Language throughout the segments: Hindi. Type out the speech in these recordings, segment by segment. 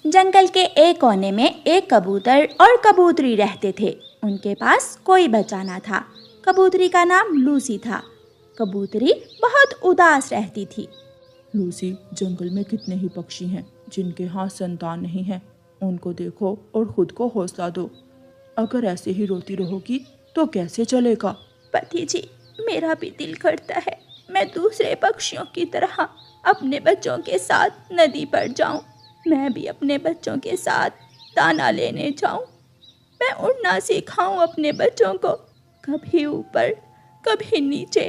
जंगल के एक कोने में एक कबूतर और कबूतरी रहते थे। उनके पास कोई बच्चा ना था। कबूतरी का नाम लूसी था। कबूतरी बहुत उदास रहती थी। लूसी, जंगल में कितने ही पक्षी हैं जिनके हाथ संतान नहीं है। उनको देखो और खुद को हौसला दो। अगर ऐसे ही रोती रहोगी तो कैसे चलेगा? पति जी, मेरा भी दिल करता है मैं दूसरे पक्षियों की तरह अपने बच्चों के साथ नदी पर जाऊं। मैं भी अपने बच्चों के साथ दाना लेने जाऊं। मैं उड़ना सिखाऊं अपने बच्चों को, कभी ऊपर कभी नीचे,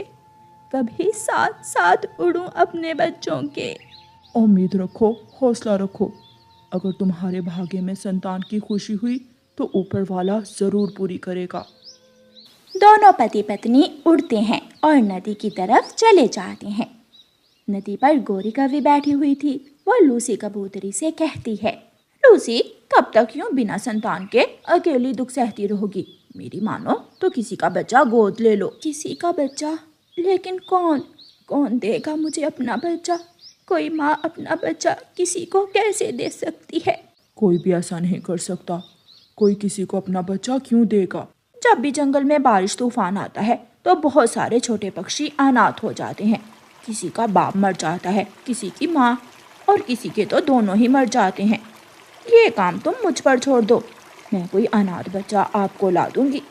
कभी साथ साथ उड़ूं अपने बच्चों के। उम्मीद रखो, हौसला रखो। अगर तुम्हारे भाग्य में संतान की खुशी हुई तो ऊपर वाला जरूर पूरी करेगा। दोनों पति पत्नी उड़ते हैं और नदी की तरफ चले जाते हैं। नदी पर गोरी कौवी बैठी हुई थी। वो लूसी कबूतरी से कहती है, लूसी, कब तक यूं बिना संतान के अकेली दुख सहती रहोगी? मेरी मानो तो किसी का बच्चा गोद ले लो। किसी का बच्चा? लेकिन कौन देगा मुझे अपना बच्चा? कोई माँ अपना बच्चा किसी को कैसे दे सकती है? कोई भी ऐसा नहीं कर सकता। कोई किसी को अपना बच्चा क्यों देगा? जब भी जंगल में बारिश तूफान आता है तो बहुत सारे छोटे पक्षी अनाथ हो जाते हैं। किसी का बाप मर जाता है, किसी की माँ, और किसी के तो दोनों ही मर जाते हैं। ये काम तुम मुझ पर छोड़ दो, मैं कोई अनाथ बच्चा आपको ला दूंगी।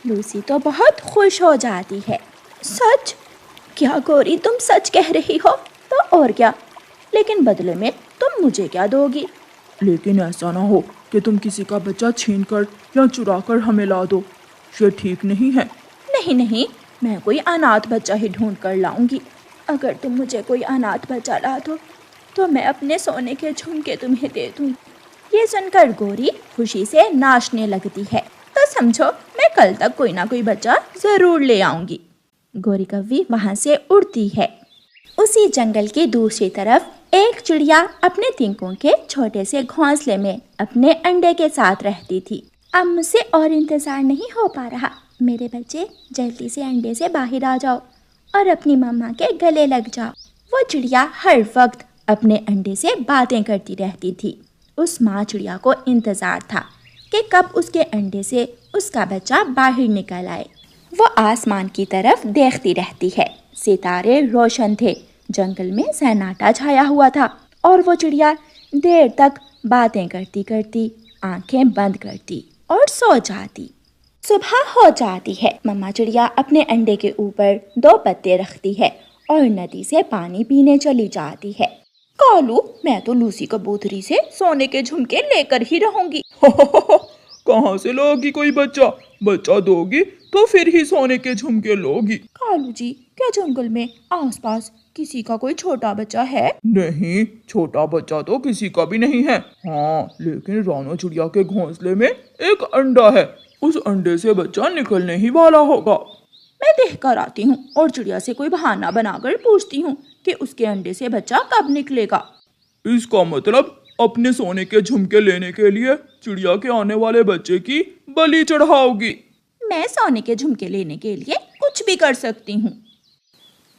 लूसी तो बहुत खुश हो जाती है। सच? क्या गोरी, तुम सच कह रही हो? तो और क्या, लेकिन बदले में तुम मुझे क्या दोगी? लेकिन ऐसा ना हो कि तुम किसी का बच्चा छीनकर या चुराकर हमें ला दो। ये ठीक नहीं है। नहीं, मैं कोई अनाथ बच्चा ही ढूंढ कर लाऊंगी। अगर तुम मुझे कोई अनाथ बच्चा ला दो तो मैं अपने सोने के झुमके तुम्हें दे दूंगी। ये सुनकर गोरी खुशी से नाचने लगती है। तो समझो, मैं कल तक कोई ना कोई बच्चा जरूर ले आऊंगी। गोरी कौवी वहां से उड़ती है। उसी जंगल की दूसरी तरफ एक चिड़िया अपने तिनकों के छोटे से घोंसले में अपने अंडे के साथ रहती थी। अब मुझसे और इंतजार नहीं हो पा रहा। मेरे बच्चे, जल्दी से अंडे से बाहर आ जाओ और अपनी मम्मा के गले लग जाओ। वो चिड़िया हर वक्त अपने अंडे से बातें करती रहती थी। उस माँ चिड़िया को इंतजार था कि कब उसके अंडे से उसका बच्चा बाहर निकल आए। वो आसमान की तरफ देखती रहती है। सितारे रोशन थे। जंगल में सन्नाटा छाया हुआ था और वो चिड़िया देर तक बातें करती करती आंखें बंद करती और सो जाती। सुबह हो जाती है। मम्मा चिड़िया अपने अंडे के ऊपर 2 पत्ते रखती है और नदी से पानी पीने चली जाती है। कालू, मैं तो लूसी कबूतरी से सोने के झुमके लेकर ही रहूंगी। कहाँ से लोगी कोई बच्चा? बच्चा दोगी तो फिर ही सोने के झुमके लोगी। कालू जी, क्या जंगल में आसपास किसी का कोई छोटा बच्चा है? नहीं, छोटा बच्चा तो किसी का भी नहीं है। हाँ, लेकिन रानो चिड़िया के घोंसले में एक अंडा है। उस अंडे से बच्चा निकलने ही वाला होगा। मैं देख कर आती हूँ और चिड़िया से कोई बहाना बनाकर पूछती हूँ कि उसके अंडे से बच्चा कब निकलेगा। इसका मतलब अपने सोने के झुमके लेने के लिए चिड़िया के आने वाले बच्चे की बलि चढ़ाओगी। मैं सोने के झुमके लेने के लिए कुछ भी कर सकती हूँ।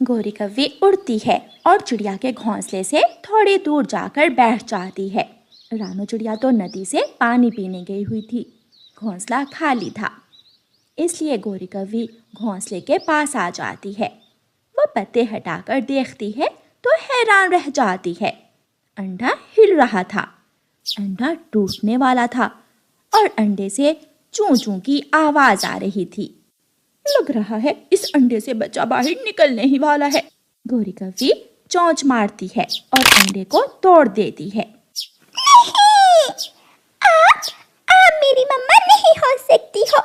गोरी कौवी उड़ती है और चिड़िया के घोंसले से थोड़ी दूर जाकर बैठ जाती है। रानो चिड़िया तो नदी से पानी पीने गई हुई थी। घोंसला खाली था, इसलिए गोरी कौवी घोंसले के पास आ जाती है। वो पत्ते हटाकर देखती है तो हैरान रह जाती है। अंडा हिल रहा था। अंडा टूटने वाला था और अंडे से चूं चूं की आवाज आ रही थी। लग रहा है इस अंडे से बच्चा बाहर निकलने ही वाला है। गोरी कौवी चोंच मारती है और अंडे को तोड़ देती है। नहीं, आप मेरी मम्मा नहीं हो सकती हो।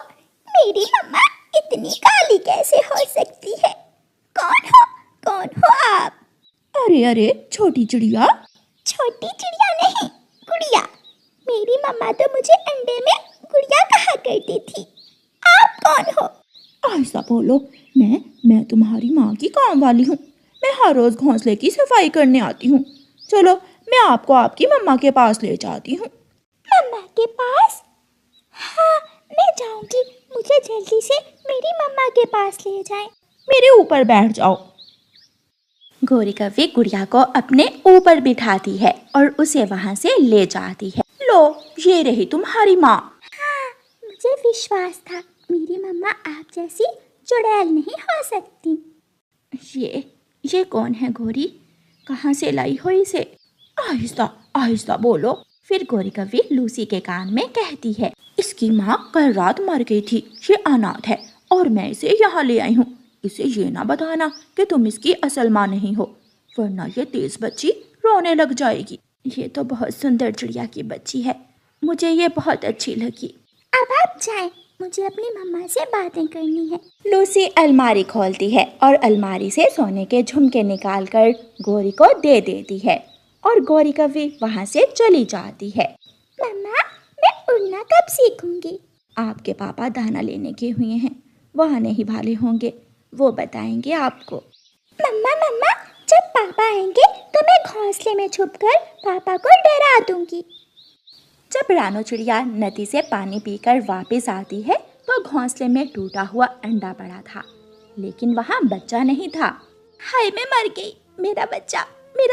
मेरी मम्मा इतनी काली कैसे हो सकती है? कौन हो आप? अरे छोटी चिड़िया। छोटी चिड़िया नहीं, गुड़िया। मेरी मम्मा तो मुझे अंडे में गुड़िया कहा करती थी। आप कौन हो? ऐसा बोलो, मैं तुम्हारी माँ की काम वाली हूँ। मैं हर रोज घोंसले की सफाई करने आती हूँ। चलो, मैं आपको आपकी मम्मा के पास ले जाती हूँ। मम्मा के पास? हाँ, मैं जाऊंगी। मुझे जल्दी से मेरी मम्मा के पास ले जाएं। मेरे ऊपर बैठ जाओ। गोरी कौवी गुड़िया को अपने ऊपर बिठाती है और उसे वहां से ले जाती है। लो, ये रही तुम्हारी माँ। हाँ, मुझे विश्वास था मेरी मम्मा आप जैसी चुड़ैल नहीं हो सकती। ये कौन है गौरी? कहाँ से लाई हो इसे? आहिस्ता आहिस्ता बोलो। फिर गौरी कवि लूसी के कान में कहती है, इसकी माँ कल रात मर गई थी, ये अनाथ है और मैं इसे यहाँ ले आई हूँ। इसे ये ना बताना कि तुम इसकी असल माँ नहीं हो, वरना ये तेज बच्ची रोने लग जाएगी। ये तो बहुत सुंदर चिड़िया की बच्ची है, मुझे ये बहुत अच्छी लगी। अब आप जाएं, मुझे अपनी मम्मा से बातें करनी है। लूसी अलमारी खोलती है और अलमारी से सोने के झुमके निकालकर गौरी को दे देती है और गौरी कवि वहाँ से चली जाती है। मम्मा, मैं उड़ना कब सीखूंगी? आपके पापा दाना लेने के हुए हैं, वहाँ नहीं भाले होंगे, वो बताएंगे आपको। मम्मा मम्मा, जब पापा आएंगे तो मैं घोंसले में छुपकर पापा को डरा दूंगी। जब रानो चिड़िया नदी से पानी पीकर वापस आती है तो घोंसले में टूटा हुआ अंडा पड़ा था, लेकिन वहाँ बच्चा नहीं था। हाय, मैं मर गई। मेरा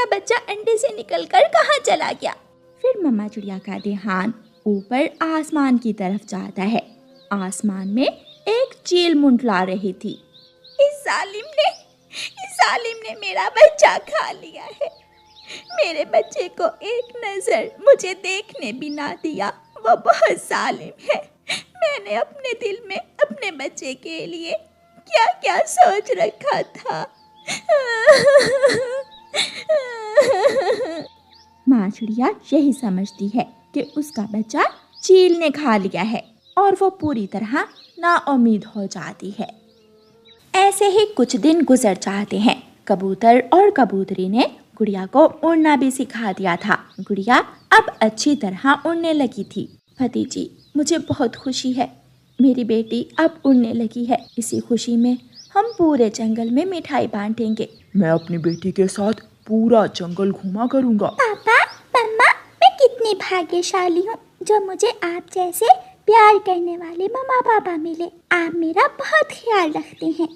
बच्चा अंडे से निकलकर कहाँ चला गया? फिर मम्मा चिड़िया का ध्यान ऊपर आसमान की तरफ जाता है। आसमान में एक चील मुंडला रही थी। इस जालिम ने मेरा बच्चा खा लिया है। मेरे बच्चे को एक नजर मुझे देखने भी ना दिया। वो बहुत जालिम है। मैंने अपने दिल में अपने बच्चे के लिए क्या क्या सोच रखा था। माँ चिड़िया यही समझती है कि उसका बच्चा चील ने खा लिया है और वो पूरी तरह नाउम्मीद हो जाती है। ऐसे ही कुछ दिन गुजर जाते हैं। कबूतर और कबूतरी ने गुड़िया को उड़ना भी सिखा दिया था। गुड़िया अब अच्छी तरह उड़ने लगी थी। भतीजी, मुझे बहुत खुशी है, मेरी बेटी अब उड़ने लगी है। इसी खुशी में हम पूरे जंगल में मिठाई बांटेंगे। मैं अपनी बेटी के साथ पूरा जंगल घूमा करूँगा। पापा, मम्मा, मैं कितनी भाग्यशाली हूँ जो मुझे आप जैसे प्यार करने वाले मम्मा पापा मिले। आप मेरा बहुत ख्याल रखते हैं।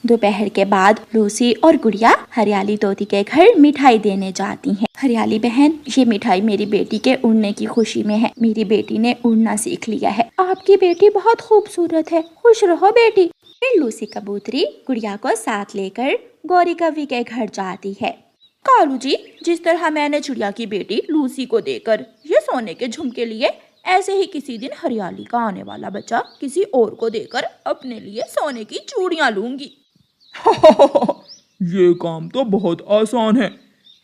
दोपहर के बाद लूसी और गुड़िया हरियाली तोती के घर मिठाई देने जाती हैं। हरियाली बहन, ये मिठाई मेरी बेटी के उड़ने की खुशी में है। मेरी बेटी ने उड़ना सीख लिया है। आपकी बेटी बहुत खूबसूरत है, खुश रहो बेटी। फिर लूसी कबूतरी गुड़िया को साथ लेकर गौरी कवि के घर जाती है। कालू जी, जिस तरह मैंने चिड़िया की बेटी लूसी को देकर ये सोने के झुमके लिए, ऐसे ही किसी दिन हरियाली का आने वाला बच्चा किसी और को देकर अपने लिए सोने की चूड़ियां लूंगी। ये काम तो बहुत आसान है।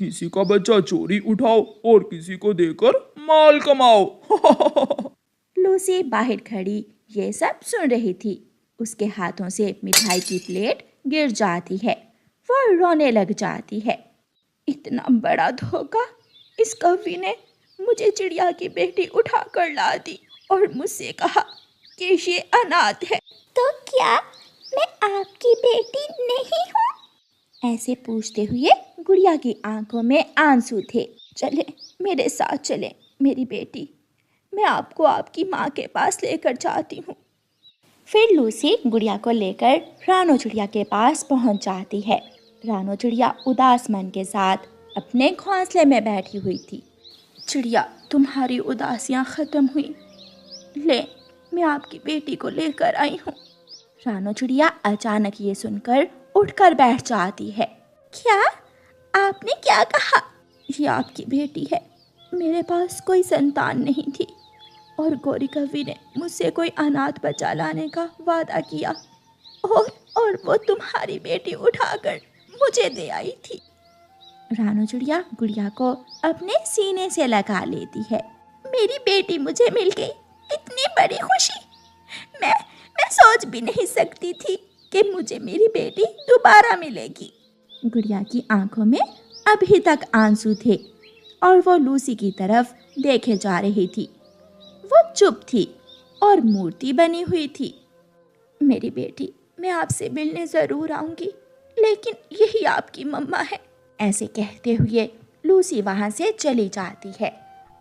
किसी का बच्चा चोरी उठाओ और किसी को देकर माल कमाओ। लूसी बाहर खड़ी ये सब सुन रही थी। उसके हाथों से मिठाई की प्लेट गिर जाती है। वो रोने लग जाती है। इतना बड़ा धोखा! इस कवि ने मुझे चिड़िया की बेटी उठा कर ला दी और मुझसे कहा कि ये अनाथ है। तो क्या मैं आपकी बेटी नहीं हूँ? ऐसे पूछते हुए गुड़िया की आंखों में आंसू थे। चले, मेरे साथ चले मेरी बेटी, मैं आपको आपकी माँ के पास लेकर जाती हूँ। फिर लूसी गुड़िया को लेकर रानो चिड़िया के पास पहुँच जाती है। रानो चिड़िया उदास मन के साथ अपने घोंसले में बैठी हुई थी। चिड़िया, तुम्हारी उदासियाँ ख़त्म हुई। ले, मैं आपकी बेटी को लेकर आई हूँ। रानो चिड़िया अचानक ये सुनकर उठकर बैठ जाती है। क्या? आपने क्या कहा? ये आपकी बेटी है। मेरे पास कोई संतान नहीं थी और गौरी कवि ने मुझसे कोई अनाथ बच्चा लाने का वादा किया और वो तुम्हारी बेटी उठाकर मुझे दे आई थी। रानो चिड़िया गुड़िया को अपने सीने से लगा लेती है। मेरी बेटी मुझे मिल गई, इतनी बड़ी खुशी! मैं सोच भी नहीं सकती थी कि मुझे मेरी बेटी दोबारा मिलेगी। गुड़िया की आंखों में अभी तक आंसू थे और वो लूसी की तरफ देखे जा रही थी। वो चुप थी और मूर्ति बनी हुई थी। मेरी बेटी, मैं आपसे मिलने ज़रूर आऊँगी, लेकिन यही आपकी मम्मा है। ऐसे कहते हुए लूसी वहाँ से चली जाती है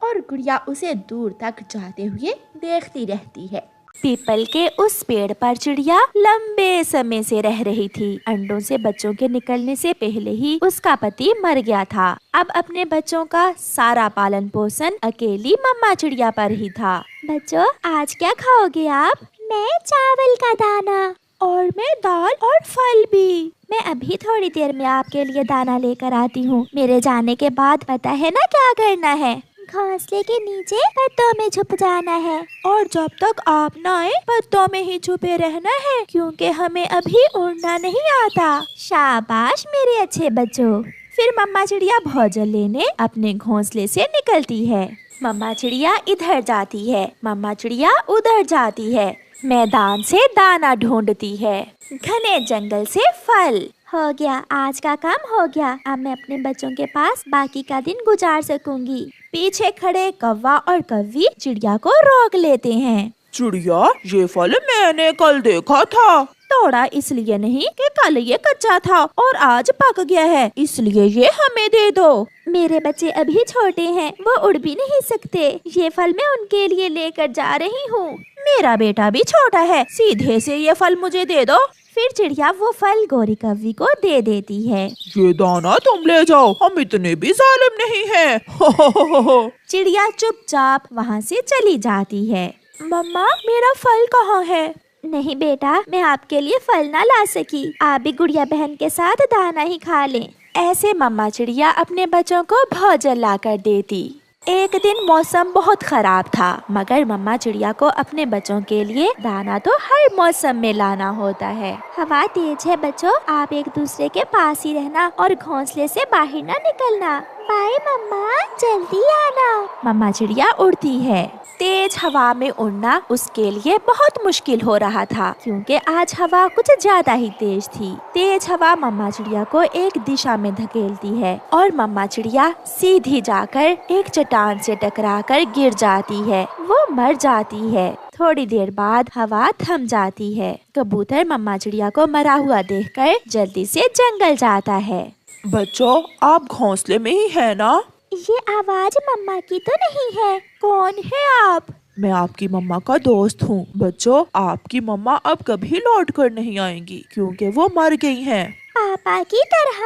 और गुड़िया उसे दूर तक जाते हुए देखती रहती है। पीपल के उस पेड़ पर चिड़िया लंबे समय से रह रही थी। अंडों से बच्चों के निकलने से पहले ही उसका पति मर गया था। अब अपने बच्चों का सारा पालन पोषण अकेली मम्मा चिड़िया पर ही था। बच्चों, आज क्या खाओगे आप? मैं चावल का दाना। और मैं दाल और फल भी। मैं अभी थोड़ी देर में आपके लिए दाना लेकर आती हूँ। मेरे जाने के बाद पता है ना क्या करना है? घोंसले के नीचे पत्तों में छुप जाना है। और जब तक आप न आए पत्तों में ही छुपे रहना है, क्योंकि हमें अभी उड़ना नहीं आता। शाबाश मेरे अच्छे बच्चों। फिर मम्मा चिड़िया भोजन लेने अपने घोंसले से निकलती है। मम्मा चिड़िया इधर जाती है, मम्मा चिड़िया उधर जाती है। मैदान से दाना ढूंढती है, घने जंगल से फल। हो गया, आज का काम हो गया। अब मैं अपने बच्चों के पास बाकी का दिन गुजार सकूंगी। पीछे खड़े कौवा और कौवी चिड़िया को रोक लेते हैं। चिड़िया, ये फल मैंने कल देखा था। तोड़ा इसलिए नहीं कि कल ये कच्चा था और आज पक गया है, इसलिए ये हमें दे दो। मेरे बच्चे अभी छोटे हैं, वो उड़ भी नहीं सकते। ये फल मैं उनके लिए लेकर जा रही हूँ। मेरा बेटा भी छोटा है, सीधे से ये फल मुझे दे दो। फिर चिड़िया वो फल गोरी कौवी को दे देती है। ये दाना तुम ले जाओ, हम इतने भी जालिम नहीं हैं। चिड़िया चुपचाप वहाँ से चली जाती है। मम्मा, मेरा फल कहाँ है? नहीं बेटा, मैं आपके लिए फल ना ला सकी। आप भी गुड़िया बहन के साथ दाना ही खा लें। ऐसे मम्मा चिड़िया अपने बच्चों को भोजन ला कर देती। एक दिन मौसम बहुत खराब था, मगर मम्मा चिड़िया को अपने बच्चों के लिए दाना तो हर मौसम में लाना होता है। हवा तेज है बच्चों, आप एक दूसरे के पास ही रहना और घोंसले से बाहर ना निकलना। बाय मम्मा, जल्दी आना। मम्मा चिड़िया उड़ती है। तेज हवा में उड़ना उसके लिए बहुत मुश्किल हो रहा था, क्योंकि आज हवा कुछ ज्यादा ही तेज थी। तेज हवा मम्मा चिड़िया को एक दिशा में धकेलती है और मम्मा चिड़िया सीधी जाकर एक चट्टान से टकराकर गिर जाती है। वो मर जाती है। थोड़ी देर बाद हवा थम जाती है। कबूतर मम्मा चिड़िया को मरा हुआ देखकर जल्दी से जंगल जाता है। बच्चों, आप घोंसले में ही है ना? ये आवाज मम्मा की तो नहीं है। कौन है आप? मैं आपकी मम्मा का दोस्त हूँ। बच्चों, आपकी मम्मा अब कभी लौट कर नहीं आएंगी, क्योंकि वो मर गई हैं। पापा की तरह?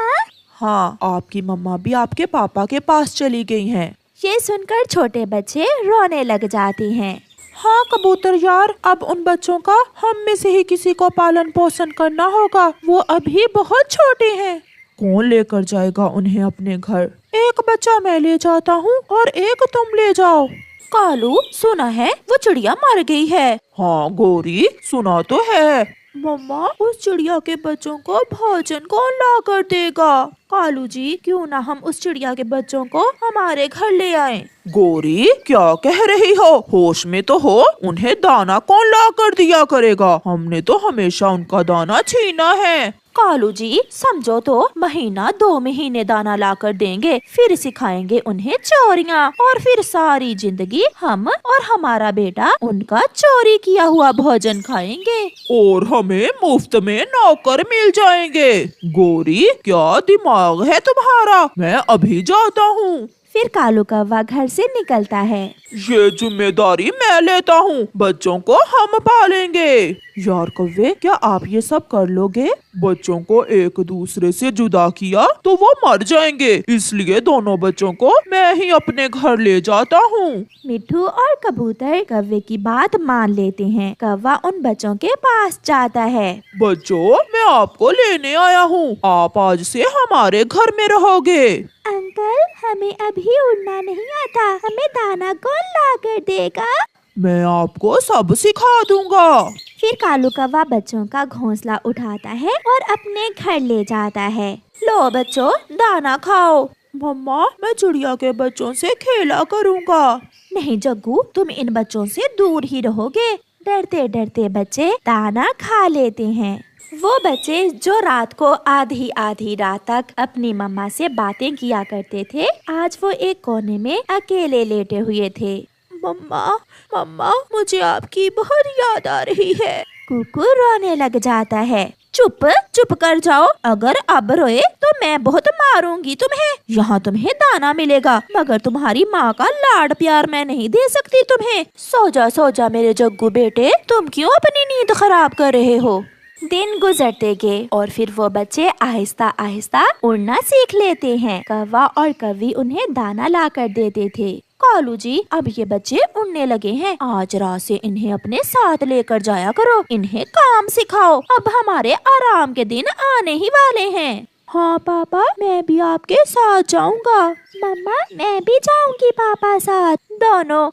हाँ, आपकी मम्मा भी आपके पापा के पास चली गई हैं। ये सुनकर छोटे बच्चे रोने लग जाते हैं। हाँ कबूतर यार, अब उन बच्चों का हम में से ही किसी को पालन पोषण करना होगा। वो अभी बहुत छोटे हैं। कौन लेकर जाएगा उन्हें अपने घर? एक बच्चा मैं ले जाता हूँ और एक तुम ले जाओ। कालू, सुना है वो चिड़िया मर गई है। हाँ गोरी, सुना तो है। मम्मा, उस चिड़िया के बच्चों को भोजन कौन ला कर देगा? कालू जी, क्यों ना हम उस चिड़िया के बच्चों को हमारे घर ले आएं? गोरी, क्या कह रही हो? होश में तो हो। उन्हें दाना कौन ला कर दिया करेगा? हमने तो हमेशा उनका दाना छीना है। कालू जी, समझो तो, महीना 2 महीने दाना लाकर देंगे, फिर सिखाएंगे उन्हें चोरियाँ, और फिर सारी जिंदगी हम और हमारा बेटा उनका चोरी किया हुआ भोजन खाएंगे। और हमें मुफ्त में नौकर मिल जाएंगे। गोरी, क्या दिमाग है तुम्हारा? मैं अभी जाता हूँ। फिर कालू कौवा घर से निकलता है। ये जिम्मेदारी मैं लेता हूँ, बच्चों को हम पालेंगे। यार कौवे, क्या आप ये सब कर लोगे? बच्चों को एक दूसरे से जुदा किया तो वो मर जाएंगे, इसलिए दोनों बच्चों को मैं ही अपने घर ले जाता हूँ। मिट्ठू और कबूतर कौवे की बात मान लेते हैं। कौवा उन बच्चों के पास जाता है। बच्चों, मैं आपको लेने आया हूँ, आप आज से हमारे घर में रहोगे। अंकल, हमें अभी उड़ना नहीं आता, हमें दाना कौन ला कर देगा? मैं आपको सब सिखा दूंगा। फिर कालू कौवा बच्चों का घोंसला उठाता है और अपने घर ले जाता है। लो बच्चों, दाना खाओ। मम्मा, मैं चिड़िया के बच्चों से खेला करूँगा। नहीं जग्गू, तुम इन बच्चों से दूर ही रहोगे। डरते डरते बच्चे दाना खा लेते हैं। वो बच्चे जो रात को आधी आधी रात तक अपनी मम्मा से बातें किया करते थे, आज वो एक कोने में अकेले लेटे हुए थे। मम्मा, मम्मा, मुझे आपकी बहुत याद आ रही है। कुकू रोने लग जाता है। चुप चुप कर जाओ, अगर अब रोए तो मैं बहुत मारूंगी तुम्हें। यहाँ तुम्हें दाना मिलेगा, मगर तुम्हारी माँ का लाड प्यार मैं नहीं दे सकती तुम्हें। सो जा मेरे जग्गू बेटे, तुम क्यों अपनी नींद खराब कर रहे हो। दिन गुजरते गए और फिर वो बच्चे आहिस्ता आहिस्ता उड़ना सीख लेते हैं। कौवा और कौवी उन्हें दाना ला कर देते थे। कालू जी, अब ये बच्चे उड़ने लगे हैं, आज रात से इन्हें अपने साथ लेकर जाया करो, इन्हें काम सिखाओ, अब हमारे आराम के दिन आने ही वाले हैं। हाँ पापा, मैं भी आपके साथ जाऊंगा। मम्मा, मैं भी जाऊंगी पापा साथ।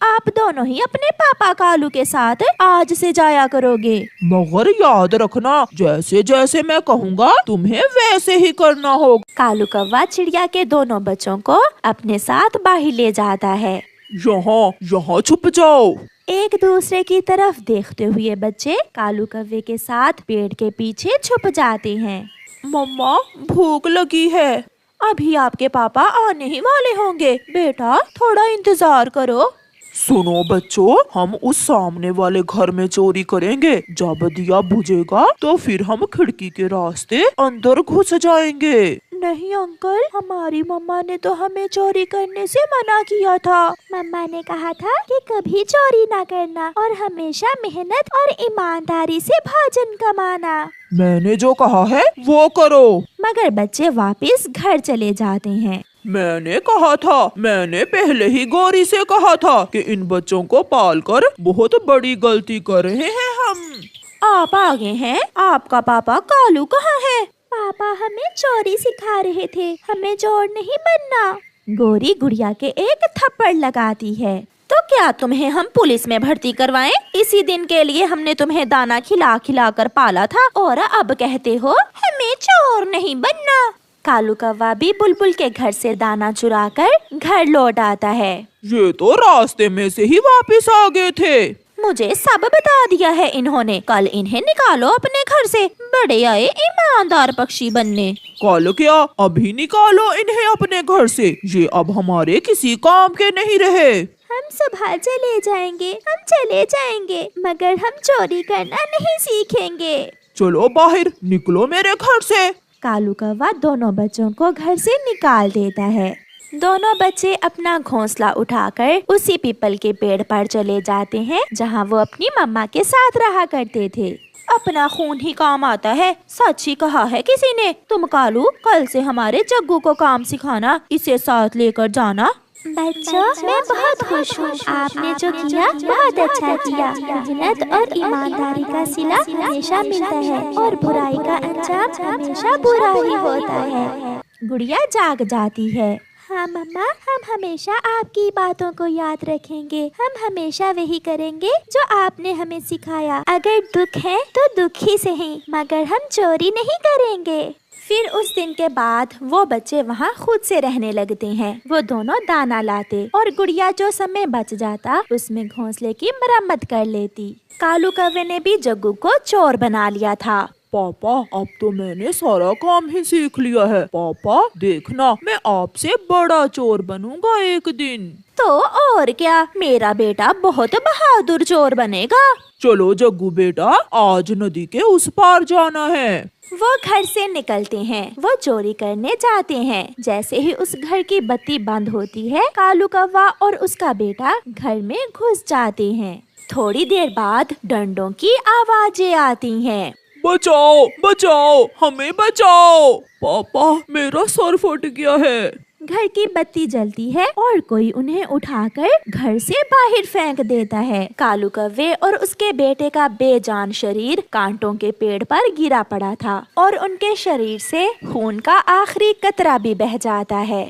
आप दोनों ही अपने पापा कालू के साथ आज से जाया करोगे। मगर याद रखना, जैसे जैसे मैं कहूँगा तुम्हें वैसे ही करना होगा। कालू कौवा चिड़िया के दोनों बच्चों को अपने साथ बाहर ले जाता है। यहाँ छुप जाओ। एक दूसरे की तरफ देखते हुए बच्चे कालू कौवे के साथ पेड़ के पीछे छुप जाते हैं। मम्मा, भूख लगी है। अभी आपके पापा आने ही वाले होंगे, बेटा थोड़ा इंतजार करो। सुनो बच्चों, हम उस सामने वाले घर में चोरी करेंगे। जब दिया बुझेगा तो फिर हम खिड़की के रास्ते अंदर घुस जाएंगे। नहीं अंकल, हमारी मम्मा ने तो हमें चोरी करने से मना किया था। मम्मा ने कहा था कि कभी चोरी ना करना और हमेशा मेहनत और ईमानदारी से भोजन कमाना। मैंने जो कहा है वो करो। मगर बच्चे वापस घर चले जाते हैं। मैंने पहले ही गौरी से कहा था कि इन बच्चों को पालकर बहुत बड़ी गलती कर रहे हैं हम। आप आगे हैं, आपका पापा कालू कहाँ है? पापा हमें चोरी सिखा रहे थे, हमें चोर नहीं बनना। गौरी गुड़िया के एक थप्पड़ लगाती है। तो क्या तुम्हें हम पुलिस में भर्ती करवाएं? इसी दिन के लिए हमने तुम्हें दाना खिला खिला कर पाला था और अब कहते हो हमें चोर नहीं बनना। कालू कौवा भी बुलबुल के घर से दाना चुरा कर घर लौट आता है। ये तो रास्ते में से ही वापस आ गए थे। मुझे सब बता दिया है इन्होंने, कल इन्हें निकालो अपने घर से, बड़े आए ईमानदार पक्षी बनने। कल क्या, अभी निकालो इन्हें अपने घर से, ये अब हमारे किसी काम के नहीं रहे। हम सुबह चले जाएंगे, मगर हम चोरी करना नहीं सीखेंगे। चलो बाहर निकलो मेरे घर से। कालू कौवा दोनों बच्चों को घर से निकाल देता है। दोनों बच्चे अपना घोंसला उठाकर उसी पीपल के पेड़ पर चले जाते हैं जहां वो अपनी मम्मा के साथ रहा करते थे। अपना खून ही काम आता है, सच ही कहा है किसी ने। तुम कालू कल से हमारे जग्गू को काम सिखाना, इसे साथ लेकर जाना। बच्चों, मैं बहुत खुश हूँ, आपने जो किया बहुत अच्छा किया। मेहनत और ईमानदारी का सिला हमेशा मिलता है और बुराई का अंजाम हमेशा बुरा ही होता है। गुड़िया जाग जाती है। हाँ मम्मा, हम हमेशा आपकी बातों को याद रखेंगे। हम हमेशा वही करेंगे जो आपने हमें सिखाया। अगर दुख है तो दुख ही सही, मगर हम चोरी नहीं करेंगे। फिर उस दिन के बाद वो बच्चे वहाँ खुद से रहने लगते हैं। वो दोनों दाना लाते और गुड़िया जो समय बच जाता उसमें घोंसले की मरम्मत कर लेती। कालू कौवे ने भी जग्गू को चोर बना लिया था। पापा, अब तो मैंने सारा काम ही सीख लिया है। पापा देखना, मैं आपसे बड़ा चोर बनूंगा एक दिन। तो और क्या, मेरा बेटा बहुत बहादुर चोर बनेगा। चलो जग्गू बेटा, आज नदी के उस पार जाना है। वो घर से निकलते हैं, वो चोरी करने जाते हैं। जैसे ही उस घर की बत्ती बंद होती है, कालू कौवा और उसका बेटा घर में घुस जाते हैं। थोड़ी देर बाद डंडों की आवाजें आती हैं। बचाओ बचाओ, हमें बचाओ। पापा, मेरा सर फट गया है। घर की बत्ती जलती है और कोई उन्हें उठाकर घर से बाहर फेंक देता है। कालू कौवे और उसके बेटे का बेजान शरीर कांटों के पेड़ पर गिरा पड़ा था और उनके शरीर से खून का आखिरी कतरा भी बह जाता है।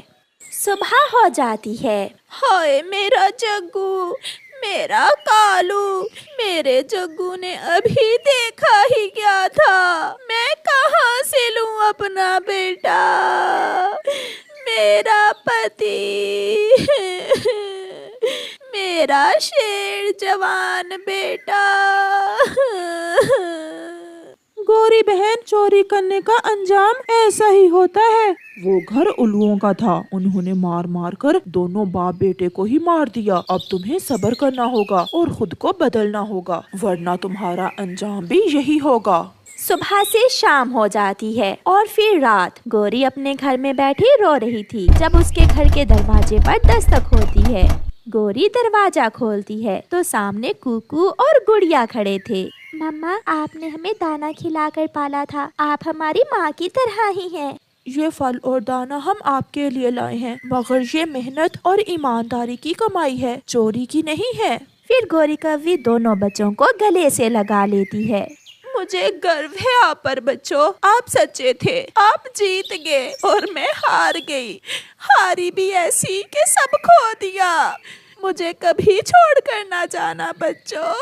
सुबह हो जाती है। हाय मेरा जग्गू, मेरा कालू, मेरे जग्गू ने अभी देखा ही क्या था। मैं कहाँ से लूँ अपना बेटा, मेरा पति, मेरा शेर जवान बेटा। गौरी बहन, चोरी करने का अंजाम ऐसा ही होता है। वो घर उल्लुओं का था, उन्होंने मार मार कर दोनों बाप बेटे को ही मार दिया। अब तुम्हें सब्र करना होगा और खुद को बदलना होगा, वरना तुम्हारा अंजाम भी यही होगा। सुबह से शाम हो जाती है और फिर रात। गौरी अपने घर में बैठी रो रही थी जब उसके घर के दरवाजे पर दस्तक होती है। गौरी दरवाजा खोलती है तो सामने कुकू और गुड़िया खड़े थे। मम्मा, आपने हमें दाना खिलाकर पाला था, आप हमारी माँ की तरह ही हैं। ये फल और दाना हम आपके लिए लाए हैं, मगर ये मेहनत और ईमानदारी की कमाई है, चोरी की नहीं है। फिर गौरी कव्वी दोनों बच्चों को गले से लगा लेती है। मुझे गर्व है आप पर बच्चों, आप सच्चे थे, आप जीत गए और मैं हार गई। हारी भी ऐसी कि सब खो दिया। मुझे कभी छोड़ कर ना जाना बच्चों।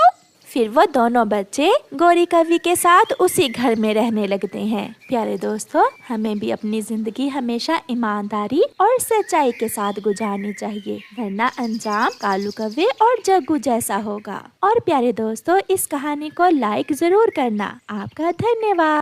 फिर वो दोनों बच्चे गौरी कव्वी के साथ उसी घर में रहने लगते हैं। प्यारे दोस्तों, हमें भी अपनी जिंदगी हमेशा ईमानदारी और सच्चाई के साथ गुजारनी चाहिए, वरना अंजाम कालू कव्वे और जग्गू जैसा होगा। और प्यारे दोस्तों, इस कहानी को लाइक जरूर करना। आपका धन्यवाद।